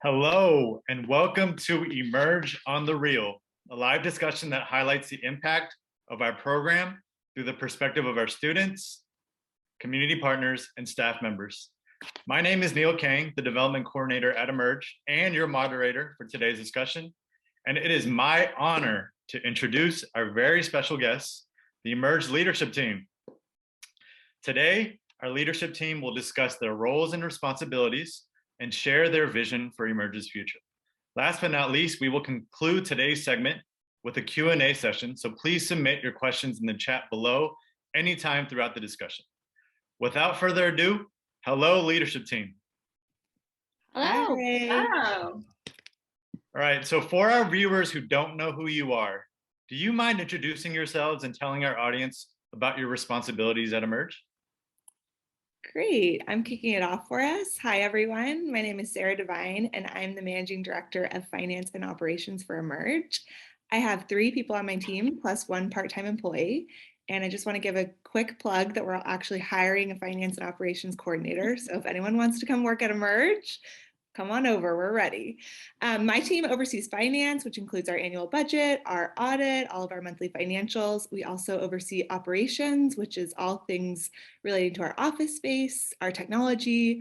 Hello, and welcome to Emerge on the Real, a live discussion that highlights the impact of our program through the perspective of our students, community partners, and staff members. My name is Neil Kang, the Development Coordinator at Emerge, and your moderator for today's discussion. And it is my honor to introduce our very special guests, the Emerge Leadership Team. Today, our leadership team will discuss their roles and responsibilities and share their vision for Emerge's future. Last but not least, we will conclude today's segment with a Q&A session, so please submit your questions in the chat below anytime throughout the discussion. Without further ado, hello, leadership team. Hello. All right, so for our viewers who don't know who you are, do you mind introducing yourselves and telling our audience about your responsibilities at Emerge? Great, I'm kicking it off for us. Hi everyone, my name is Sarah Devine and I'm the Managing Director of Finance and Operations for Emerge. I have 3 people on my team plus 1 part-time employee. And I just want to give a quick plug that we're actually hiring a finance and operations coordinator. So if anyone wants to come work at Emerge, come on over, we're ready. My team oversees finance, which includes our annual budget, our audit, all of our monthly financials. We also oversee operations, which is all things relating to our office space, our technology,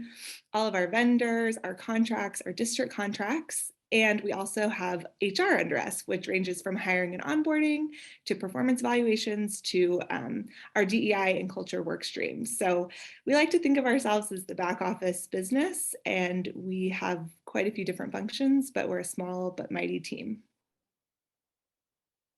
all of our vendors, our contracts, our district contracts. And we also have HR under us, which ranges from hiring and onboarding to performance evaluations to our DEI and culture work streams. So we like to think of ourselves as the back office business, and we have quite a few different functions, but we're a small but mighty team.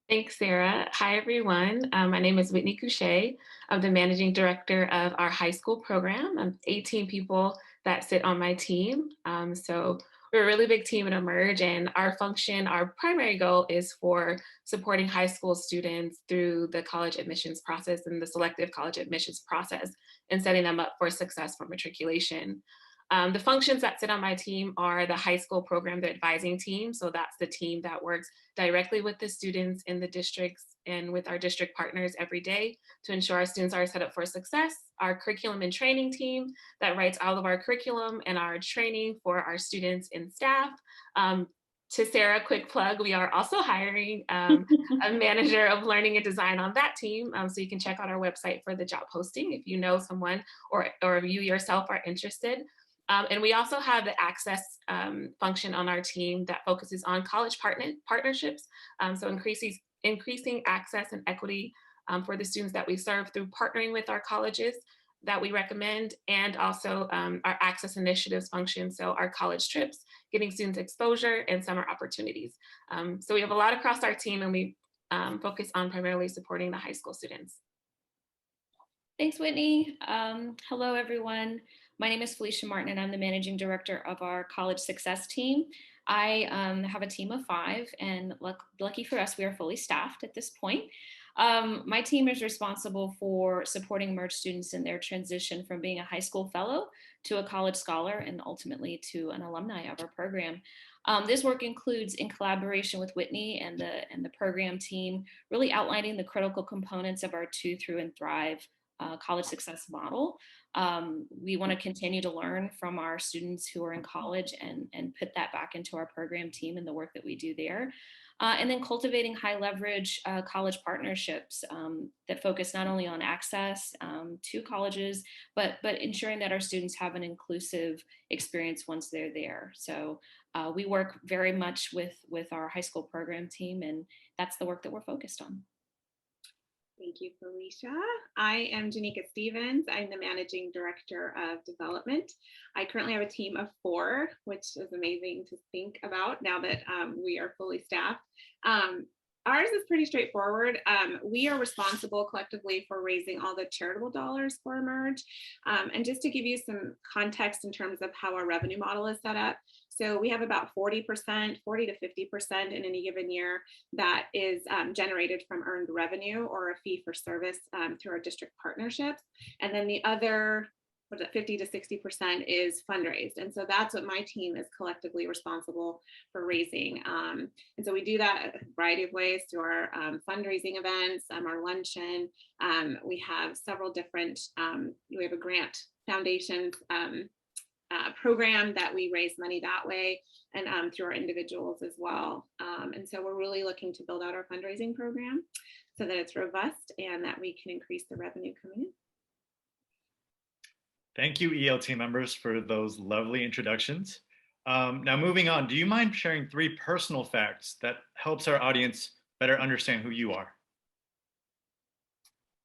Thanks, Sarah. Hi, everyone. My name is Whitney Couche. I'm the Managing Director of our high school program. I'm 18 people that sit on my team. So we're a really big team at Emerge, and our function, our primary goal is for supporting high school students through the college admissions process and the selective college admissions process and setting them up for success for matriculation. The functions that sit on my team are the high school program, the advising team. So that's the team that works directly with the students in the districts and with our district partners every day to ensure our students are set up for success. Our curriculum and training team that writes all of our curriculum and our training for our students and staff. To Sarah, quick plug, we are also hiring a manager of learning and design on that team. So you can check out our website for the job posting if you know someone or you yourself are interested. And we also have the access function on our team that focuses on college partnerships. So increasing access and equity for the students that we serve through partnering with our colleges that we recommend, and also our access initiatives function. So our college trips, getting students exposure and summer opportunities. So we have a lot across our team, and we focus on primarily supporting the high school students. Thanks, Whitney. Hello, everyone. My name is Felicia Martin, and I'm the Managing Director of our College Success team. I have a team of 5, and lucky for us, we are fully staffed at this point. My team is responsible for supporting Emerge students in their transition from being a high school fellow to a college scholar and ultimately to an alumni of our program. This work includes, in collaboration with Whitney and the program team, really outlining the critical components of our 2 through and Thrive college success model. We want to continue to learn from our students who are in college and put that back into our program team and the work that we do there. And then cultivating high leverage college partnerships that focus not only on access to colleges, but ensuring that our students have an inclusive experience once they're there. So we work very much with our high school program team, and that's the work that we're focused on. Thank you, Felicia. I am Janika Stevens. I'm the Managing Director of Development. I currently have a team of 4, which is amazing to think about now that we are fully staffed. Ours is pretty straightforward. We are responsible collectively for raising all the charitable dollars for Emerge. And just to give you some context in terms of how our revenue model is set up, so we have about 40% to 50% in any given year that is generated from earned revenue or a fee for service through our district partnerships. And then the other 50 to 60% is fundraised. And so that's what my team is collectively responsible for raising. And so we do that a variety of ways through our fundraising events, our luncheon. We have several different, we have a grant foundation program that we raise money that way and through our individuals as well. And so we're really looking to build out our fundraising program so that it's robust and that we can increase the revenue coming in. Thank you, ELT members, for those lovely introductions. Now moving on, do you mind sharing 3 personal facts that helps our audience better understand who you are?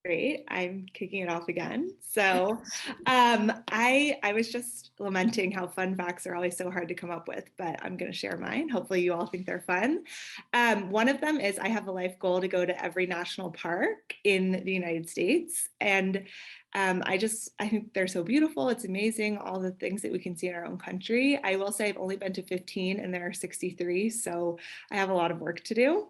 Great. I'm kicking it off again. So I was just lamenting how fun facts are always so hard to come up with, but I'm going to share mine. Hopefully you all think they're fun. One of them is I have a life goal to go to every national park in the United States. And I think they're so beautiful. It's amazing, all the things that we can see in our own country. I will say I've only been to 15 and there are 63, so I have a lot of work to do.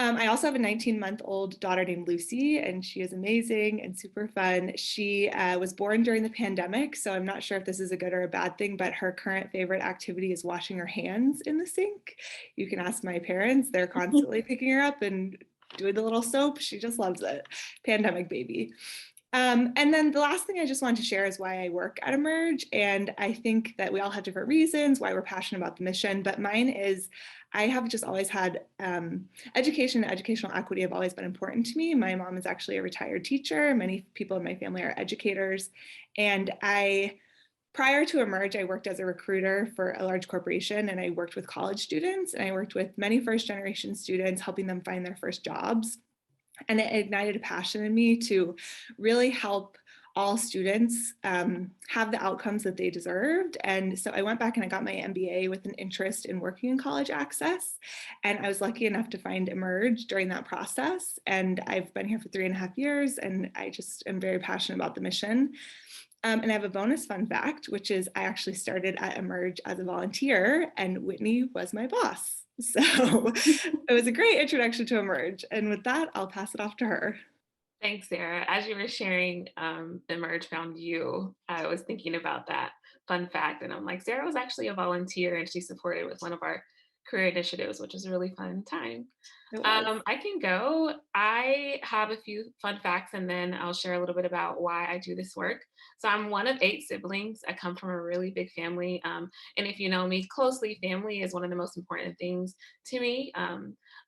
I also have a 19-month-old daughter named Lucy, and she is amazing and super fun. She was born during the pandemic, so I'm not sure if this is a good or a bad thing, but her current favorite activity is washing her hands in the sink. You can ask my parents. They're constantly picking her up and doing the little soap. She just loves it. Pandemic baby. And then the last thing I just wanted to share is why I work at Emerge. And I think that we all have different reasons why we're passionate about the mission, but mine is I have just always had education and educational equity have always been important to me. My mom is actually a retired teacher. Many people in my family are educators. And prior to Emerge, I worked as a recruiter for a large corporation, and I worked with college students, and I worked with many first-generation students, helping them find their first jobs. And it ignited a passion in me to really help all students have the outcomes that they deserved. And so I went back and I got my MBA with an interest in working in college access. And I was lucky enough to find Emerge during that process. And I've been here for 3.5 years, and I just am very passionate about the mission. And I have a bonus fun fact, which is I actually started at Emerge as a volunteer, and Whitney was my boss. So it was a great introduction to Emerge. And with that, I'll pass it off to her. Thanks, Sarah. As you were sharing Emerge Found You, I was thinking about that fun fact. And I'm like, Sarah was actually a volunteer and she supported with one of our career initiatives, which was a really fun time. I can go. I have a few fun facts and then I'll share a little bit about why I do this work. So I'm one of 8 siblings. I come from a really big family. And if you know me closely, family is one of the most important things to me.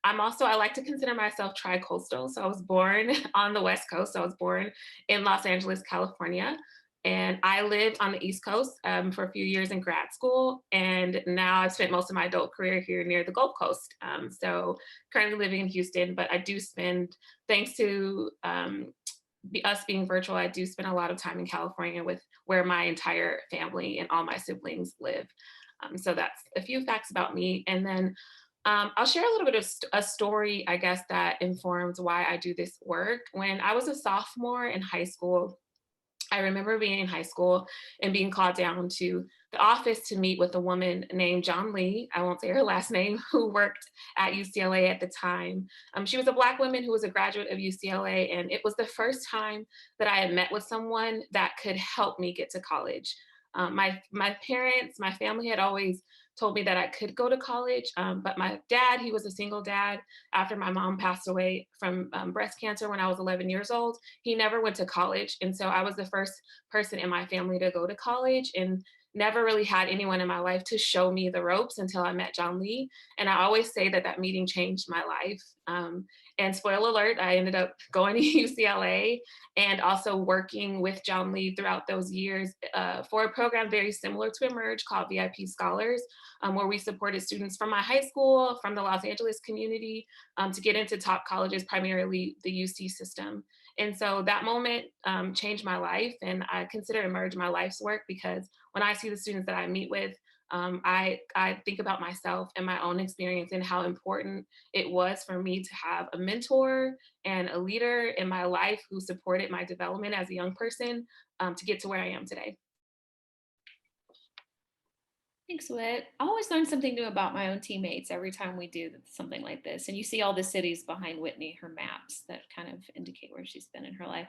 I like to consider myself tri-coastal. So I was born on the West Coast. I was born in Los Angeles, California. And I lived on the East Coast for a few years in grad school. And now I've spent most of my adult career here near the Gulf Coast. So currently living in Houston, but I do spend, thanks to us being virtual, I do spend a lot of time in California with where my entire family and all my siblings live. So that's a few facts about me. And then I'll share a little bit of a story, I guess, that informs why I do this work. When I was a sophomore in high school, I remember being in high school and being called down to the office to meet with a woman named John Lee, I won't say her last name, who worked at UCLA at the time. She was a Black woman who was a graduate of UCLA, and it was the first time that I had met with someone that could help me get to college. My parents, my family had always told me that I could go to college, but my dad, he was a single dad after my mom passed away from breast cancer when I was 11 years old. He never went to college. And so I was the first person in my family to go to college and never really had anyone in my life to show me the ropes until I met John Lee. And I always say that that meeting changed my life. And spoiler alert, I ended up going to UCLA and also working with John Lee throughout those years for a program very similar to Emerge called VIP Scholars, where we supported students from my high school, from the Los Angeles community, to get into top colleges, primarily the UC system. And so that moment changed my life, and I consider Emerge my life's work because when I see the students that I meet with, I think about myself and my own experience and how important it was for me to have a mentor and a leader in my life who supported my development as a young person to get to where I am today. Thanks, Whit. I always learn something new about my own teammates every time we do something like this. And you see all the cities behind Whitney, her maps that kind of indicate where she's been in her life.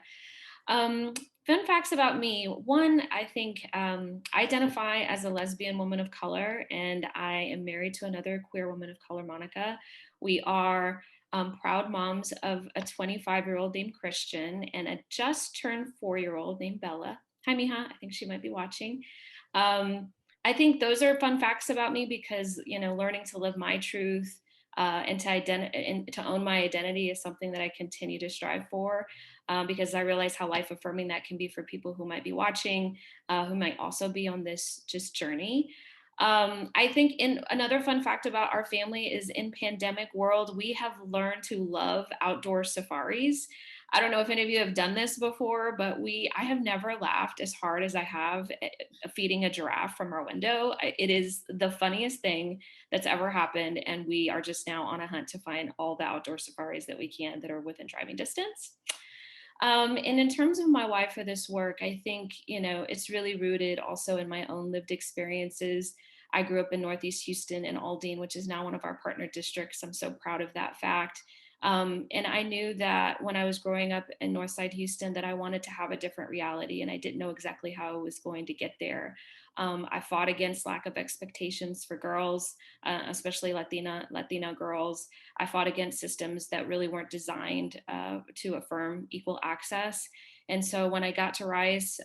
Fun facts about me. One, I think I identify as a lesbian woman of color, and I am married to another queer woman of color, Monica. We are proud moms of a 25-year-old named Christian and a just turned 4-year-old named Bella. Hi, Miha. I think she might be watching. I think those are fun facts about me because, you know, learning to live my truth and to own my identity is something that I continue to strive for because I realize how life affirming that can be for people who might be watching, who might also be on this just journey. I think another fun fact about our family is in pandemic world, we have learned to love outdoor safaris. I don't know if any of you have done this before, but I have never laughed as hard as I have feeding a giraffe from our window. It is the funniest thing that's ever happened. And we are just now on a hunt to find all the outdoor safaris that we can that are within driving distance. And in terms of my why for this work, I think, you know, it's really rooted also in my own lived experiences. I grew up in Northeast Houston in Aldine, which is now one of our partner districts. I'm so proud of that fact. And I knew that when I was growing up in Northside Houston that I wanted to have a different reality and I didn't know exactly how I was going to get there. I fought against lack of expectations for girls, especially Latina girls. I fought against systems that really weren't designed to affirm equal access. And so when I got to Rice,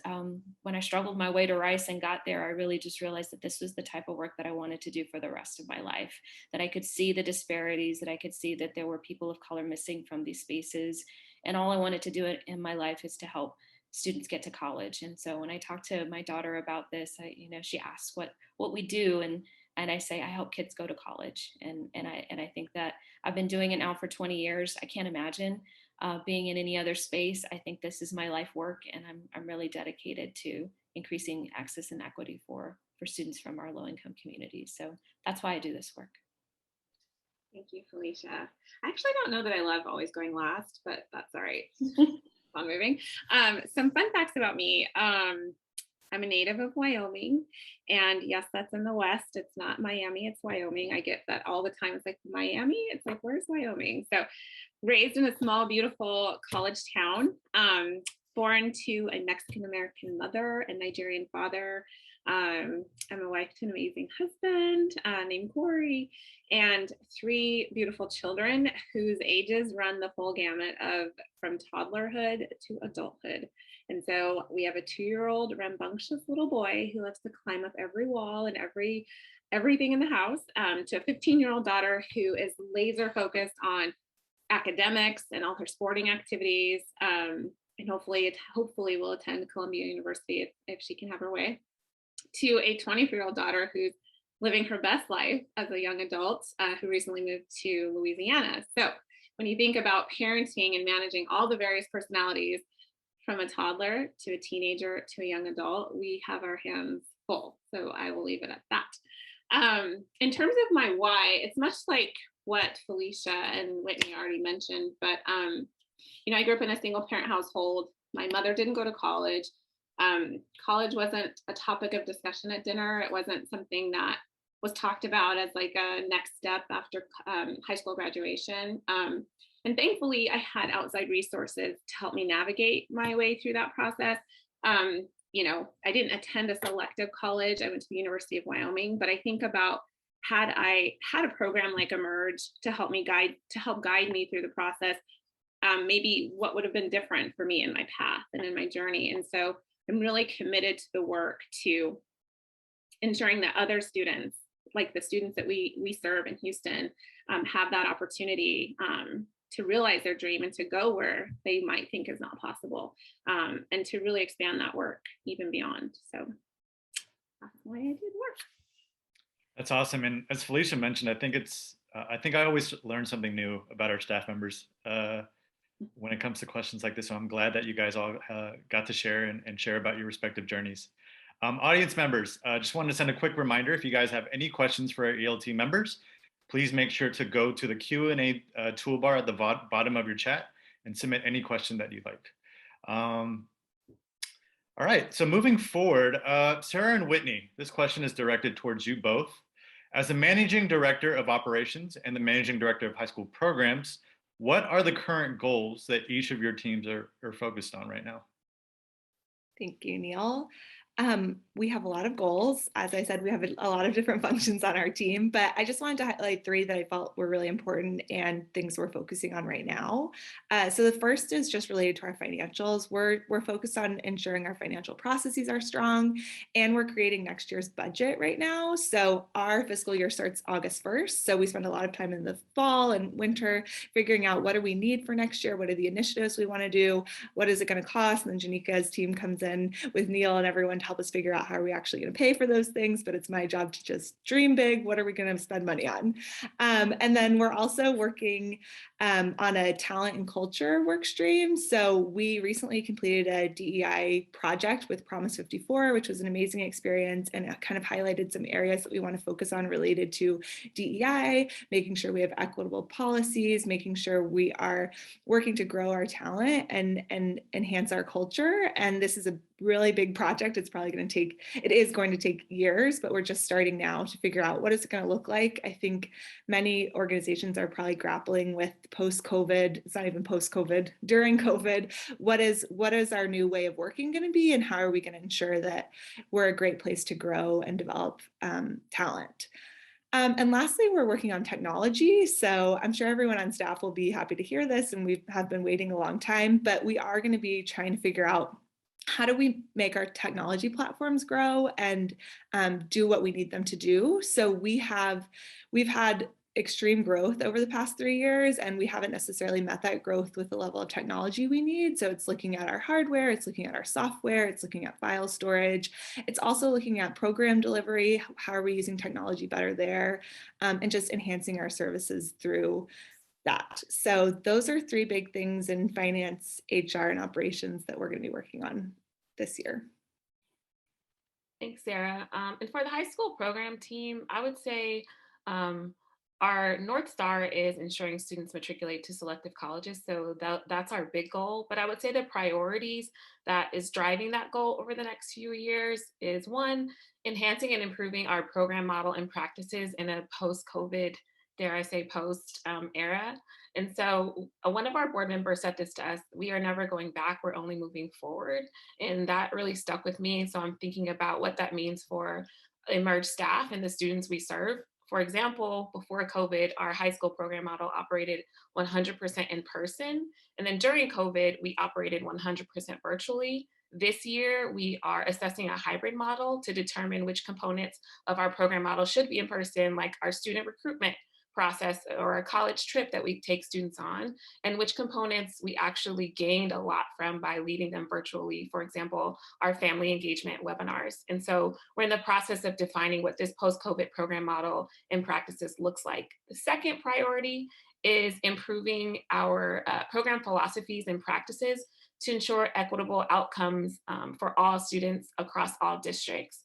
when I struggled my way to Rice and got there, I really just realized that this was the type of work that I wanted to do for the rest of my life, that I could see the disparities, that I could see that there were people of color missing from these spaces. And all I wanted to do in my life is to help students get to college. And so when I talked to my daughter about this, she asked what we do, and I say I help kids go to college. And I think that I've been doing it now for 20 years. I can't imagine being in any other space. I think this is my life work, and I'm really dedicated to increasing access and equity for students from our low-income communities. So that's why I do this work. Thank you, Felicia. I actually don't know that I love always going last, but that's all right. On moving. Some fun facts about me. I'm a native of Wyoming, and yes, that's in the West. It's not Miami, it's Wyoming. I get that all the time. It's like Miami, it's like, where's Wyoming? So raised in a small, beautiful college town, born to a Mexican-American mother and Nigerian father. I'm a wife to an amazing husband named Corey, and 3 beautiful children whose ages run the full gamut of from toddlerhood to adulthood. And so we have a 2-year-old rambunctious little boy who loves to climb up every wall and everything in the house, to a 15-year-old daughter who is laser focused on academics and all her sporting activities, and hopefully will attend Columbia University if she can have her way, to a 24-year-old daughter who's living her best life as a young adult, who recently moved to Louisiana. So when you think about parenting and managing all the various personalities from a toddler to a teenager to a young adult, we have our hands full. So I will leave it at that. In terms of my why, it's much like what Felicia and Whitney already mentioned, but I grew up in a single parent household. My mother didn't go to college. College wasn't a topic of discussion at dinner. It wasn't something that was talked about as like a next step after high school graduation. And thankfully, I had outside resources to help me navigate my way through that process. I didn't attend a selective college. I went to the University of Wyoming, but I think about had I had a program like Emerge to help guide me through the process, maybe what would have been different for me in my path and in my journey. And so I'm really committed to the work to ensuring that other students, like the students that we serve in Houston, have that opportunity to realize their dream and to go where they might think is not possible, and to really expand that work even beyond. So that's why I do the work. That's awesome. And as Felicia mentioned, I think I always learn something new about our staff members when it comes to questions like this. So I'm glad that you guys all got to share and share about your respective journeys. Audience members, just wanted to send a quick reminder. If you guys have any questions for our ELT members, please make sure to go to the Q&A toolbar at the bottom of your chat and submit any question that you'd like. All right, so moving forward, Sarah and Whitney, this question is directed towards you both. As the Managing Director of Operations and the Managing Director of High School Programs, what are the current goals that each of your teams are focused on right now? Thank you, Neil. We have a lot of goals. As I said, we have a lot of different functions on our team, but I just wanted to highlight three that I felt were really important and things we're focusing on right now. So the first is just related to our financials. We're focused on ensuring our financial processes are strong, and we're creating next year's budget right now. So our fiscal year starts August 1st. So we spend a lot of time in the fall and winter figuring out what do we need for next year? What are the initiatives we want to do? What is it going to cost? And then Janika's team comes in with Neil and everyone to help us figure out how are we actually going to pay for those things, but it's my job to just dream big. What are we going to spend money on? And then we're also working on a talent and culture work stream. So we recently completed a DEI project with Promise 54, which was an amazing experience, and it kind of highlighted some areas that we want to focus on related to DEI, making sure we have equitable policies, making sure we are working to grow our talent and enhance our culture. And this is a really big project. It is going to take years, but we're just starting now to figure out what is it going to look like. I think many organizations are probably grappling with post-COVID, it's not even post-COVID, during COVID, what is our new way of working going to be, and how are we going to ensure that we're a great place to grow and develop talent. And lastly, we're working on technology. So I'm sure everyone on staff will be happy to hear this, and we have been waiting a long time, but we are going to be trying to figure out how do we make our technology platforms grow and do what we need them to do. So we've had extreme growth over the past 3 years, and we haven't necessarily met that growth with the level of technology we need. So it's looking at our hardware, it's looking at our software, it's looking at file storage. It's also looking at program delivery. How are we using technology better there? And just enhancing our services through that. So those are three big things in finance, HR, and operations that we're going to be working on this year. Thanks, Sarah. And for the high school program team, I would say our North Star is ensuring students matriculate to selective colleges. So that's our big goal. But I would say the priorities that is driving that goal over the next few years is, one, enhancing and improving our program model and practices in a post-COVID, dare I say, post era. And so one of our board members said this to us: we are never going back, we're only moving forward. And that really stuck with me. So I'm thinking about what that means for Emerge staff and the students we serve. For example, before COVID, our high school program model operated 100% in person. And then during COVID, we operated 100% virtually. This year, we are assessing a hybrid model to determine which components of our program model should be in person, like our student recruitment process or a college trip that we take students on, and which components we actually gained a lot from by leading them virtually. For example, our family engagement webinars. And so we're in the process of defining what this post-COVID program model and practices looks like. The second priority is improving our program philosophies and practices to ensure equitable outcomes for all students across all districts.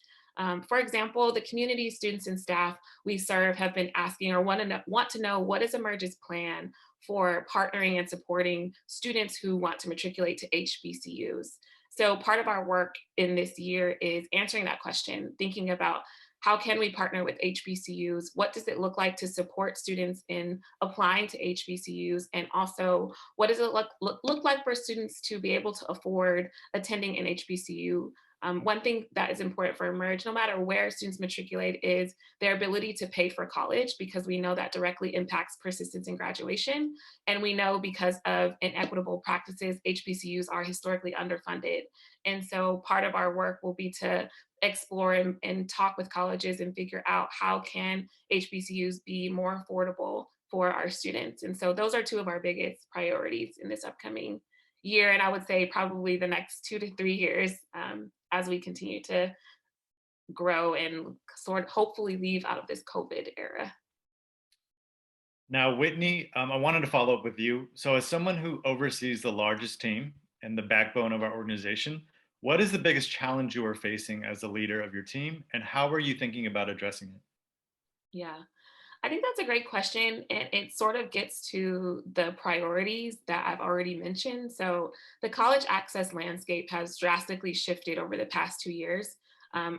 For example, the community, students, and staff we serve have been asking or want to know what is Emerge's plan for partnering and supporting students who want to matriculate to HBCUs. So part of our work in this year is answering that question, thinking about how can we partner with HBCUs? What does it look like to support students in applying to HBCUs? And also, what does it look like for students to be able to afford attending an HBCU? One thing that is important for Emerge, no matter where students matriculate, is their ability to pay for college, because we know that directly impacts persistence and graduation. And we know because of inequitable practices, HBCUs are historically underfunded. And so part of our work will be to explore and talk with colleges and figure out how can HBCUs be more affordable for our students. And so those are two of our biggest priorities in this upcoming year. And I would say probably the next 2 to 3 years, as we continue to grow and sort of hopefully leave out of this COVID era. Now, Whitney, I wanted to follow up with you. So as someone who oversees the largest team and the backbone of our organization, what is the biggest challenge you are facing as the leader of your team, and how are you thinking about addressing it? Yeah, I think that's a great question. And it sort of gets to the priorities that I've already mentioned. So the college access landscape has drastically shifted over the past 2 years.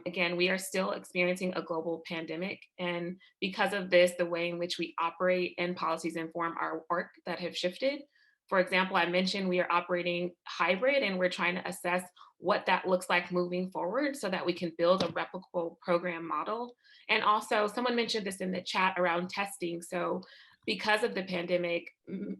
Again, we are still experiencing a global pandemic. And because of this, the way in which we operate and policies inform our work that have shifted. For example, I mentioned we are operating hybrid and we're trying to assess what that looks like moving forward so that we can build a replicable program model. And also, someone mentioned this in the chat around testing. So because of the pandemic,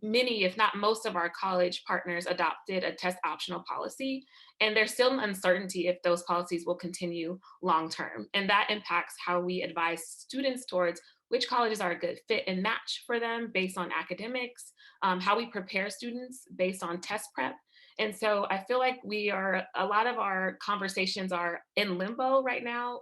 many, if not most of our college partners adopted a test optional policy. And there's still an uncertainty if those policies will continue long-term. And that impacts how we advise students towards which colleges are a good fit and match for them based on academics, how we prepare students based on test prep. And so I feel like a lot of our conversations are in limbo right now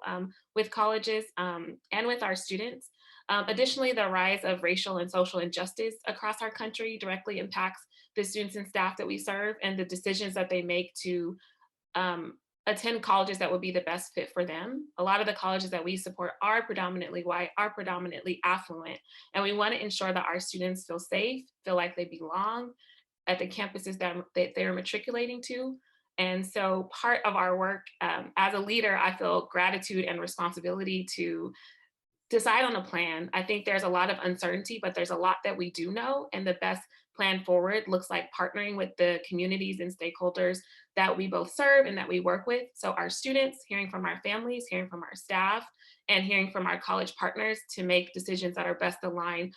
with colleges and with our students. Additionally, the rise of racial and social injustice across our country directly impacts the students and staff that we serve and the decisions that they make to attend colleges that would be the best fit for them. A lot of the colleges that we support are predominantly white, are predominantly affluent, and we want to ensure that our students feel safe, feel like they belong at the campuses that they're matriculating to. And so part of our work as a leader, I feel gratitude and responsibility to decide on a plan. I think there's a lot of uncertainty, but there's a lot that we do know. And the best plan forward looks like partnering with the communities and stakeholders that we both serve and that we work with. So our students, hearing from our families, hearing from our staff, and hearing from our college partners to make decisions that are best aligned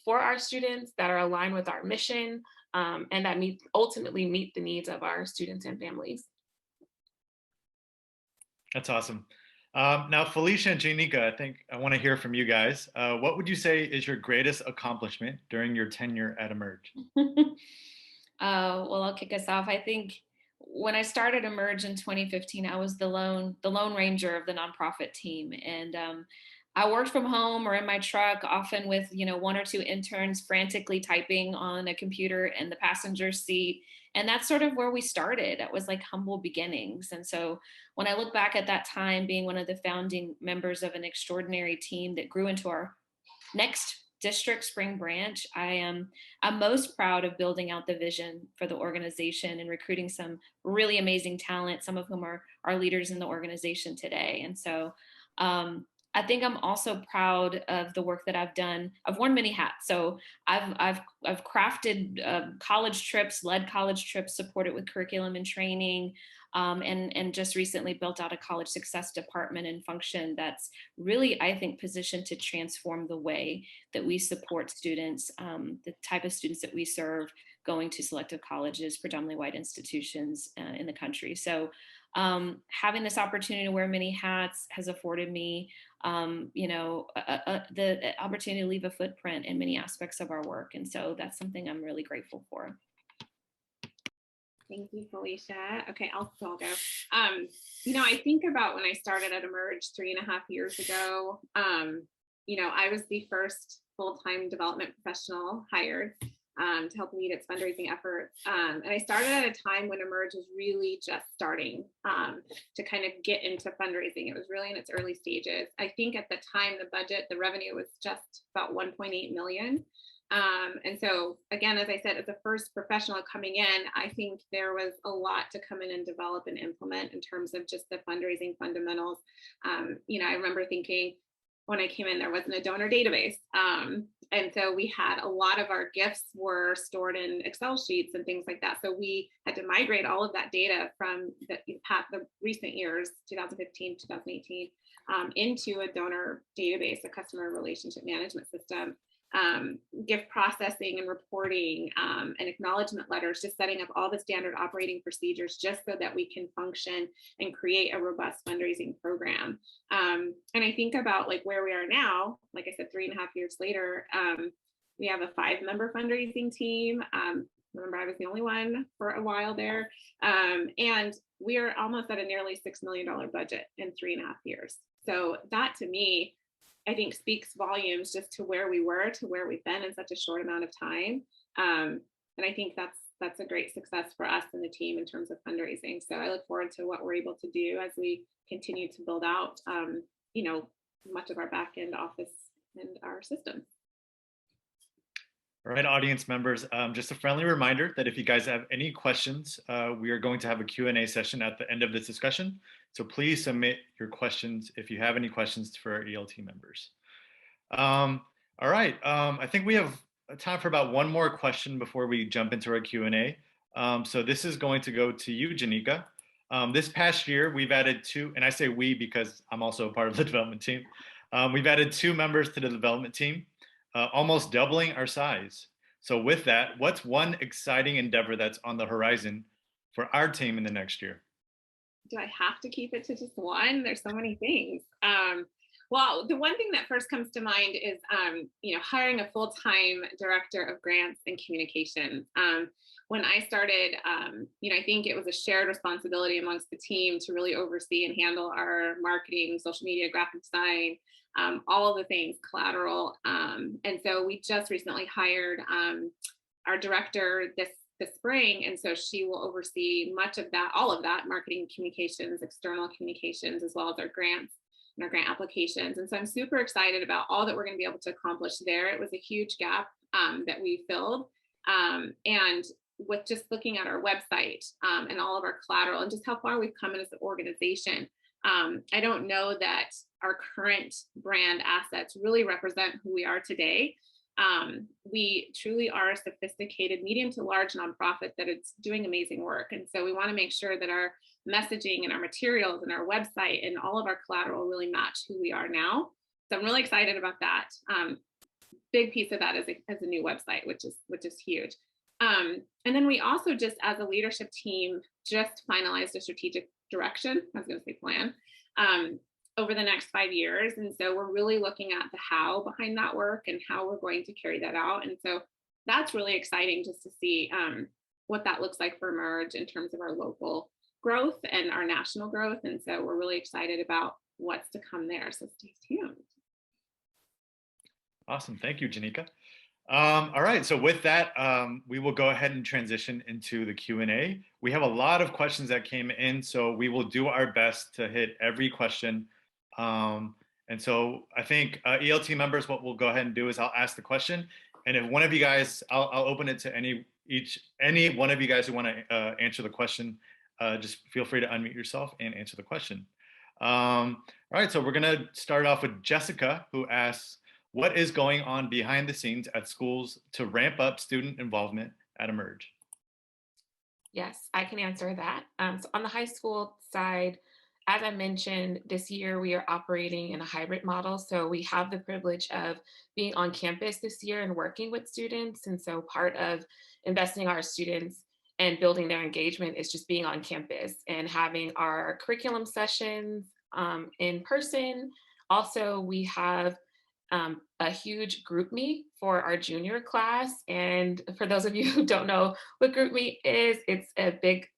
for our students, that are aligned with our mission, and that ultimately meet the needs of our students and families. That's awesome. Now, Felicia and Janika, I think I want to hear from you guys. What would you say is your greatest accomplishment during your tenure at Emerge? Well, I'll kick us off. I think when I started Emerge in 2015, I was the lone ranger of the nonprofit team, and I worked from home or in my truck, often with one or two interns frantically typing on a computer in the passenger seat. And that's sort of where we started. It was like humble beginnings. And so when I look back at that time, being one of the founding members of an extraordinary team that grew into our next district spring branch, I'm most proud of building out the vision for the organization and recruiting some really amazing talent, some of whom are leaders in the organization today. And so I think I'm also proud of the work that I've done. I've worn many hats. So I've crafted college trips, led college trips, supported with curriculum and training, and just recently built out a college success department and function that's really, I think, positioned to transform the way that we support students, the type of students that we serve going to selective colleges, predominantly white institutions in the country. So having this opportunity to wear many hats has afforded me the opportunity to leave a footprint in many aspects of our work. And so that's something I'm really grateful for. Thank you, Felicia. Okay, I'll go. I think about when I started at Emerge 3.5 years ago, I was the first full-time development professional hired to help lead its fundraising efforts. And I started at a time when Emerge was really just starting to kind of get into fundraising. It was really in its early stages. I think at the time, the revenue was just about 1.8 million. And so again, as I said, as a first professional coming in, I think there was a lot to come in and develop and implement in terms of just the fundraising fundamentals. I remember thinking when I came in, there wasn't a donor database. And so we had a lot of our gifts were stored in Excel sheets and things like that. So we had to migrate all of that data from the recent years, 2015, 2018, into a donor database, a customer relationship management system. Gift processing and reporting and acknowledgement letters, just setting up all the standard operating procedures just so that we can function and create a robust fundraising program. And I think about like where we are now, like I said, 3.5 years later, we have a 5-member fundraising team. Remember, I was the only one for a while there. And we are almost at a nearly $6 million budget in 3.5 years. So that to me, I think speaks volumes just to where we were, to where we've been in such a short amount of time. And I think that's a great success for us and the team in terms of fundraising. So I look forward to what we're able to do as we continue to build out, much of our back end office and our systems. All right, audience members, just a friendly reminder that if you guys have any questions, we are going to have a Q&A session at the end of this discussion. So please submit your questions if you have any questions for our ELT members. All right, I think we have time for about one more question before we jump into our Q&A. So this is going to go to you, Janika. This past year, we've added two, and I say we because I'm also a part of the development team. We've added 2 members to the development team, almost doubling our size. So with that, what's one exciting endeavor that's on the horizon for our team in the next year? Do I have to keep it to just one? There's so many things. Well, the one thing that first comes to mind is, hiring a full-time director of grants and communications. When I started, I think it was a shared responsibility amongst the team to really oversee and handle our marketing, social media, graphic design, all of the things, collateral. And so we just recently hired our director this spring. And so she will oversee much of that, all of that, marketing, communications, external communications, as well as our grants and our grant applications. And so I'm super excited about all that we're going to be able to accomplish there. It was a huge gap that we filled. And with just looking at our website and all of our collateral and just how far we've come as an organization, I don't know that our current brand assets really represent who we are today. We truly are a sophisticated medium to large nonprofit that is doing amazing work. And so we want to make sure that our messaging and our materials and our website and all of our collateral really match who we are now. So I'm really excited about that. Big piece of that is a new website, which is huge. And then we also just as a leadership team just finalized a strategic direction, I was going to say plan, over the next 5 years. And so we're really looking at the how behind that work and how we're going to carry that out. And so that's really exciting just to see what that looks like for Emerge in terms of our local growth and our national growth. And so we're really excited about what's to come there. So stay tuned. Awesome. Thank you, Janika. All right. So with that, we will go ahead and transition into the Q&A. We have a lot of questions that came in, so we will do our best to hit every question. And so I think ELT members, what we'll go ahead and do is I'll ask the question. And if one of you guys, I'll open it to any one of you guys who want to answer the question, just feel free to unmute yourself and answer the question. All right. So we're going to start off with Jessica, who asks, what is going on behind the scenes at schools to ramp up student involvement at Emerge? Yes, I can answer that. So on the high school side, as I mentioned, this year we are operating in a hybrid model. So we have the privilege of being on campus this year and working with students. And so part of investing our students and building their engagement is just being on campus and having our curriculum sessions in person. Also, we have a huge group meet for our junior class. And for those of you who don't know what group meet is, it's a big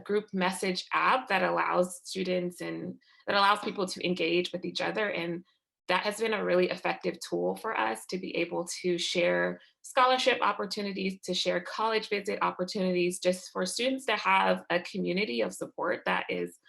group message app that allows students and that allows people to engage with each other. And that has been a really effective tool for us to be able to share scholarship opportunities, to share college visit opportunities, just for students to have a community of support that is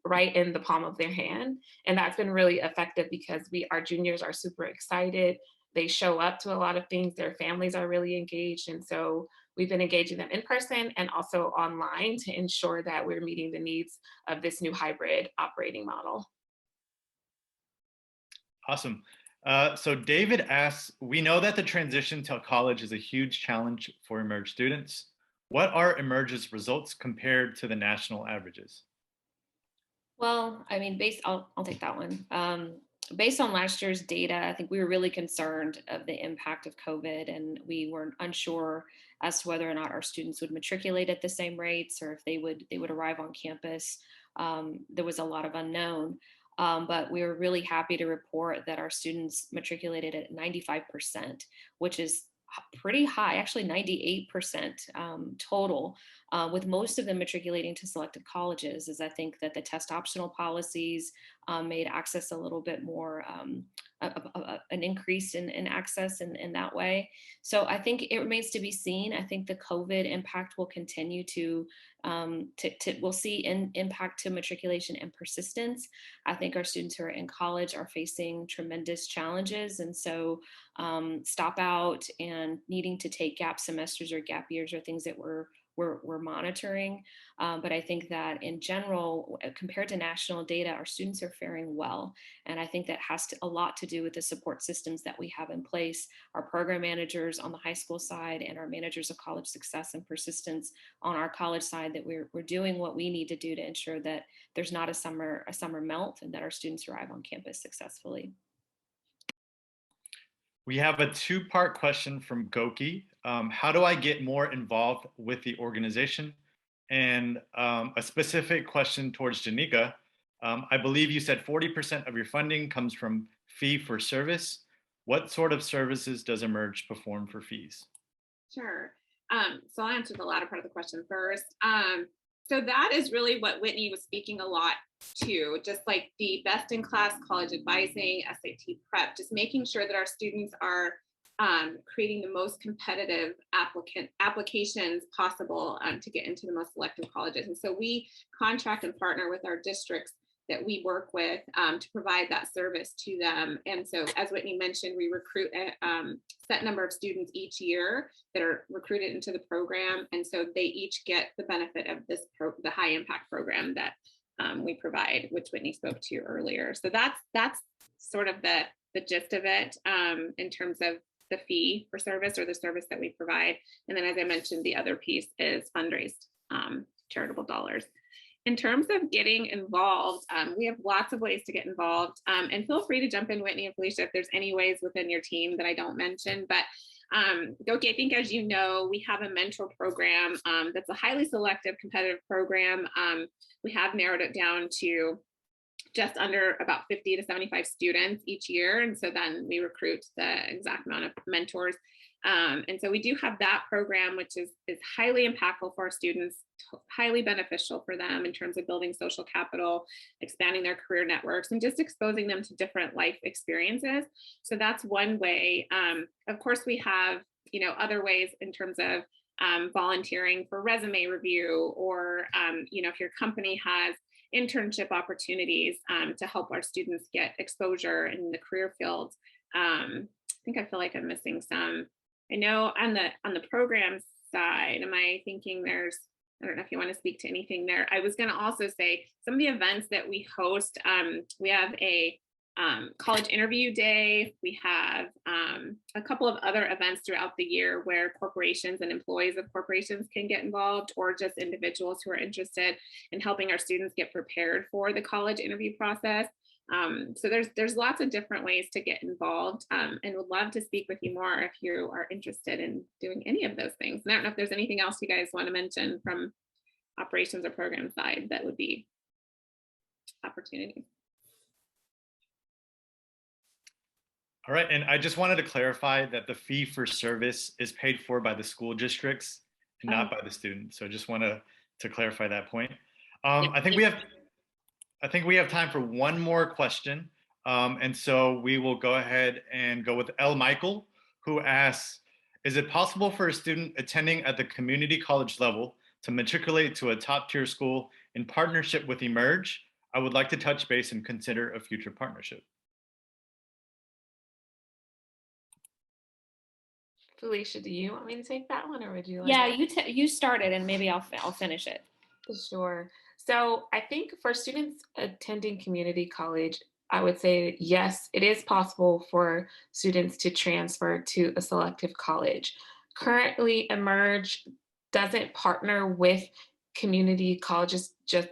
right in the palm of their hand. And that's been really effective because our juniors are super excited. They show up to a lot of things. Their families are really engaged. And so we've been engaging them in person and also online to ensure that we're meeting the needs of this new hybrid operating model. Awesome. So David asks, we know that the transition to college is a huge challenge for Emerge students. What are Emerge's results compared to the national averages? Well, I mean, I'll take that one. Based on last year's data, I think we were really concerned of the impact of COVID, and we were unsure as to whether or not our students would matriculate at the same rates or if they would arrive on campus. There was a lot of unknown, but we were really happy to report that our students matriculated at 95%, which is pretty high, actually 98% total, with most of them matriculating to selected colleges, as I think that the test optional policies made access a little bit more, an increase in access in that way. So I think it remains to be seen. I think the COVID impact will continue to we'll see an impact to matriculation and persistence. I think our students who are in college are facing tremendous challenges. And so stop out and needing to take gap semesters or gap years are things that we're we're monitoring. But I think that in general, compared to national data, our students are faring well. And I think that has a lot to do with the support systems that we have in place, our program managers on the high school side and our managers of college success and persistence on our college side, that we're doing what we need to do to ensure that there's not a summer melt and that our students arrive on campus successfully. We have a two-part question from Goki. How do I get more involved with the organization? And a specific question towards Janika. I believe you said 40% of your funding comes from fee for service. What sort of services does Emerge perform for fees? Sure. So I'll answer the latter part of the question first. So that is really what Whitney was speaking a lot to, just like the best in class college advising, SAT prep, just making sure that our students are creating the most competitive applications possible to get into the most selective colleges. And so we contract and partner with our districts that we work with to provide that service to them. And so, as Whitney mentioned, we recruit a set number of students each year that are recruited into the program. And so they each get the benefit of this the high impact program that we provide, which Whitney spoke to earlier. So that's sort of the gist of it in terms of the fee for service or the service that we provide. And then, as I mentioned, the other piece is fundraised charitable dollars. In terms of getting involved, we have lots of ways to get involved. And feel free to jump in, Whitney and Felicia, if there's any ways within your team that I don't mention. But Goki, I think, as you know, we have a mentor program that's a highly selective competitive program. We have narrowed it down to just under about 50 to 75 students each year. And so then we recruit the exact amount of mentors. And so we do have that program, which is highly impactful for our students, highly beneficial for them in terms of building social capital, expanding their career networks, and just exposing them to different life experiences. So that's one way. Of course, we have, other ways in terms of volunteering for resume review, or, if your company has internship opportunities to help our students get exposure in the career fields. I feel like I'm missing some. I know on the program side, am I thinking I don't know if you want to speak to anything there. I was going to also say some of the events that we host, we have a college interview day. We have a couple of other events throughout the year where corporations and employees of corporations can get involved, or just individuals who are interested in helping our students get prepared for the college interview process. So there's lots of different ways to get involved, and would love to speak with you more if you are interested in doing any of those things. And I don't know if there's anything else you guys want to mention from operations or program side that would be opportunity. All right, and I just wanted to clarify that the fee for service is paid for by the school districts and not by the students. So I just want to clarify that point. I think we have time for one more question. And so we will go ahead and go with L. Michael, who asks, is it possible for a student attending at the community college level to matriculate to a top tier school in partnership with Emerge? I would like to touch base and consider a future partnership. Felicia, do you want me to take that one, or would you like? Yeah, you started, and maybe I'll finish it. Sure. So I think for students attending community college, I would say, yes, it is possible for students to transfer to a selective college. Currently, Emerge doesn't partner with community colleges just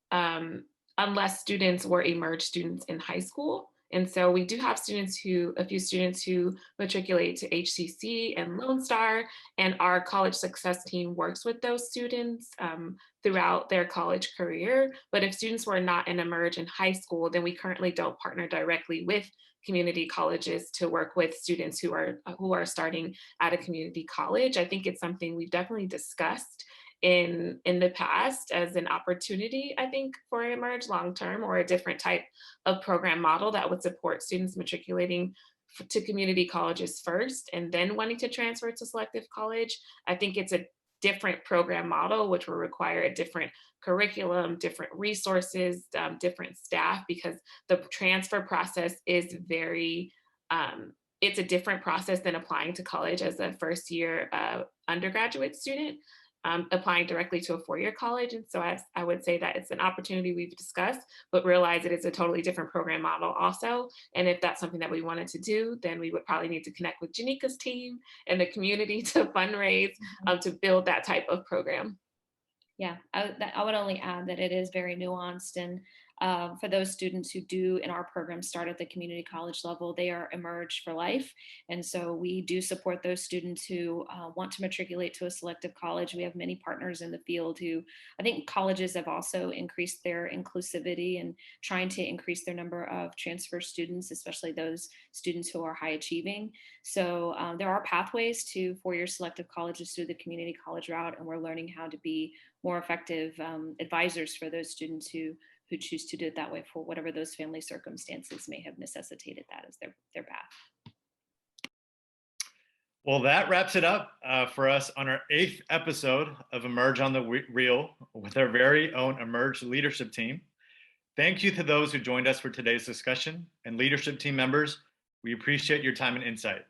unless students were Emerge students in high school. And so we do have a few students who matriculate to HCC and Lone Star, and our college success team works with those students throughout their college career. But if students were not in Emerge in high school, then we currently don't partner directly with community colleges to work with students who are starting at a community college. I think it's something we've definitely discussed in the past as an opportunity, I think, for Emerge long-term, or a different type of program model that would support students matriculating to community colleges first and then wanting to transfer to selective college. I think it's a different program model, which will require a different curriculum, different resources, different staff, because the transfer process is very, it's a different process than applying to college as a first year undergraduate student applying directly to a four-year college. And so I would say that it's an opportunity we've discussed, but realize it is a totally different program model also. And if that's something that we wanted to do, then we would probably need to connect with Janika's team and the community to fundraise to build that type of program. Yeah, I would only add that it is very nuanced, and for those students who do in our program start at the community college level, they are emerged for life. And so we do support those students who want to matriculate to a selective college. We have many partners in the field who, I think colleges have also increased their inclusivity and trying to increase their number of transfer students, especially those students who are high achieving. So there are pathways to four-year selective colleges through the community college route, and we're learning how to be more effective advisors for those students who choose to do it that way for whatever those family circumstances may have necessitated that as their path. Well, that wraps it up for us on our 8th episode of Emerge on the Real with our very own Emerge leadership team. Thank you to those who joined us for today's discussion, and leadership team members, we appreciate your time and insight.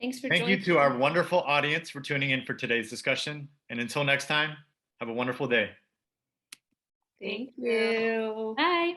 Thanks for Thank joining. you to our wonderful audience for tuning in for today's discussion. And until next time, have a wonderful day. Thank you. Bye.